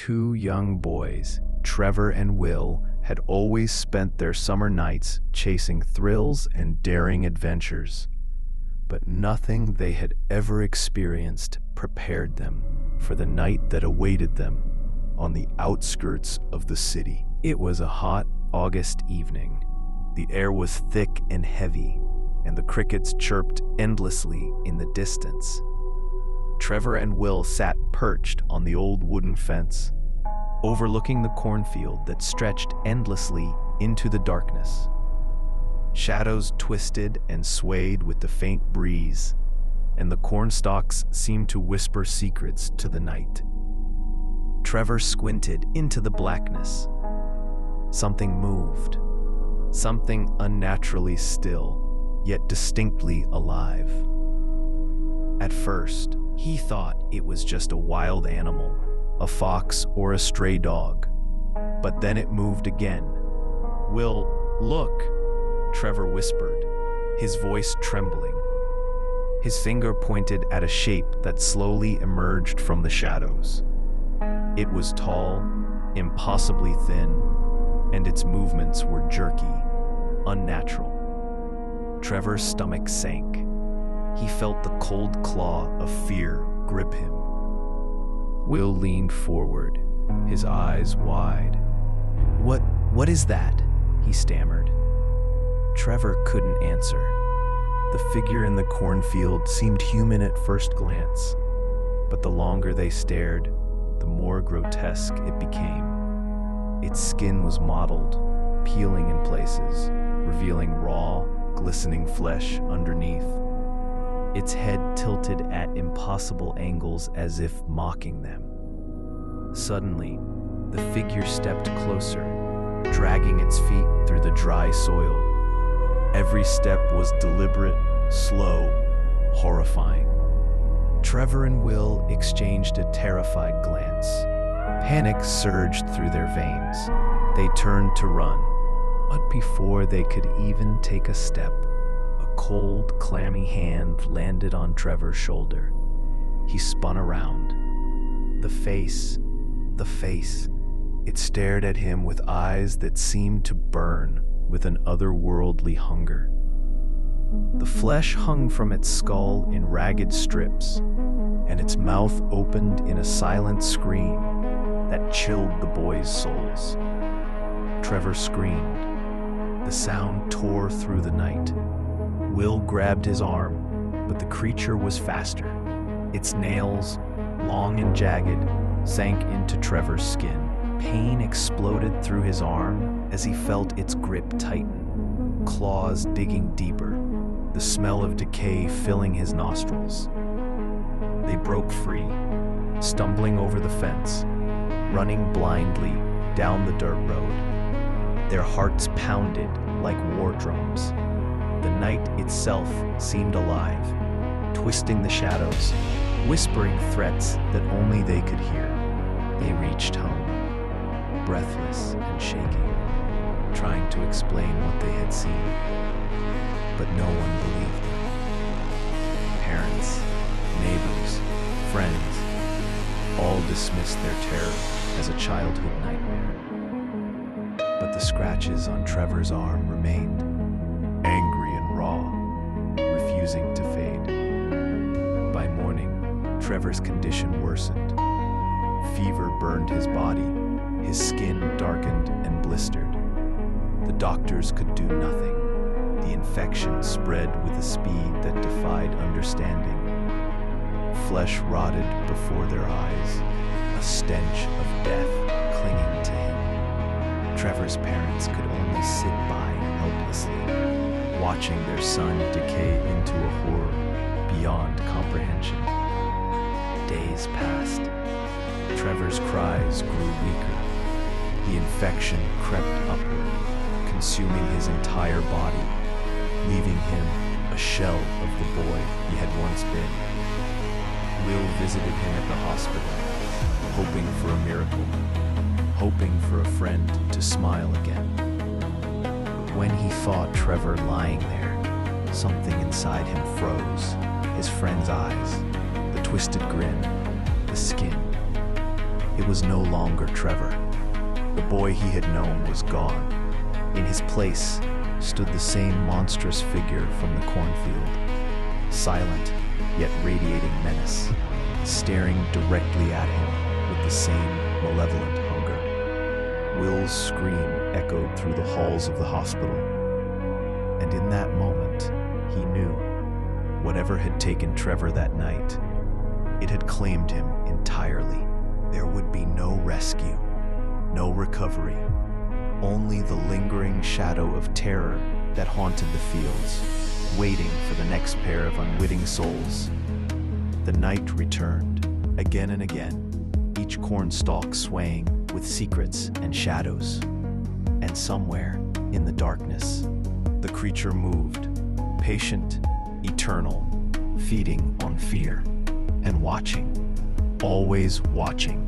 two young boys, Trevor and Will, had always spent their summer nights chasing thrills and daring adventures. But nothing they had ever experienced prepared them for the night that awaited them on the outskirts of the city. It was a hot August evening. The air was thick and heavy, and the crickets chirped endlessly in the distance. Trevor and Will sat perched on the old wooden fence, overlooking the cornfield that stretched endlessly into the darkness. Shadows twisted and swayed with the faint breeze, and the cornstalks seemed to whisper secrets to the night. Trevor squinted into the blackness. Something moved, something unnaturally still, yet distinctly alive. At first, he thought it was just a wild animal, a fox or a stray dog. But then it moved again. "Will, look," Trevor whispered, his voice trembling. His finger pointed at a shape that slowly emerged from the shadows. It was tall, impossibly thin, and its movements were jerky, unnatural. Trevor's stomach sank. He felt the cold claw of fear grip him. Will leaned forward, his eyes wide. What is that?" he stammered. Trevor couldn't answer. The figure in the cornfield seemed human at first glance, but the longer they stared, the more grotesque it became. Its skin was mottled, peeling in places, revealing raw, glistening flesh underneath. Its head tilted at impossible angles as if mocking them. Suddenly, the figure stepped closer, dragging its feet through the dry soil. Every step was deliberate, slow, horrifying. Trevor and Will exchanged a terrified glance. Panic surged through their veins. They turned to run, but before they could even take a step, a cold, clammy hand landed on Trevor's shoulder. He spun around. The face. It stared at him with eyes that seemed to burn with an otherworldly hunger. The flesh hung from its skull in ragged strips, and its mouth opened in a silent scream that chilled the boys' souls. Trevor screamed. The sound tore through the night. Will grabbed his arm, but the creature was faster. Its nails, long and jagged, sank into Trevor's skin. Pain exploded through his arm as he felt its grip tighten, claws digging deeper, the smell of decay filling his nostrils. They broke free, stumbling over the fence, running blindly down the dirt road. Their hearts pounded like war drums. The night itself seemed alive, twisting the shadows, whispering threats that only they could hear. They reached home, breathless and shaking, trying to explain what they had seen. But no one believed them. Parents, neighbors, friends, all dismissed their terror as a childhood nightmare. But the scratches on Trevor's arm remained, angry and raw, refusing to fade. By morning, Trevor's condition worsened. Fever burned his body, his skin darkened and blistered. The doctors could do nothing. The infection spread with a speed that defied understanding. Flesh rotted before their eyes, a stench of death clinging to him. Trevor's parents could only sit by helplessly, watching their son decay into a horror beyond comprehension. Days passed. Trevor's cries grew weaker. The infection crept upward, consuming his entire body, leaving him a shell of the boy he had once been. Will visited him at the hospital, hoping for a miracle, hoping for a friend to smile again. But when he thought Trevor lying there, something inside him froze. His friend's eyes, the twisted grin, the skin. It was no longer Trevor. The boy he had known was gone. In his place stood the same monstrous figure from the cornfield, silent yet radiating menace, staring directly at him with the same malevolent hunger. Will's scream echoed through the halls of the hospital, and in that moment, he knew whatever had taken Trevor that night, it had claimed him entirely. There would be no rescue, no recovery, only the lingering shadow of terror that haunted the fields, waiting for the next pair of unwitting souls. The night returned, again and again, each cornstalk swaying with secrets and shadows. And somewhere, in the darkness, the creature moved, patient, eternal, feeding on fear, and watching, always watching.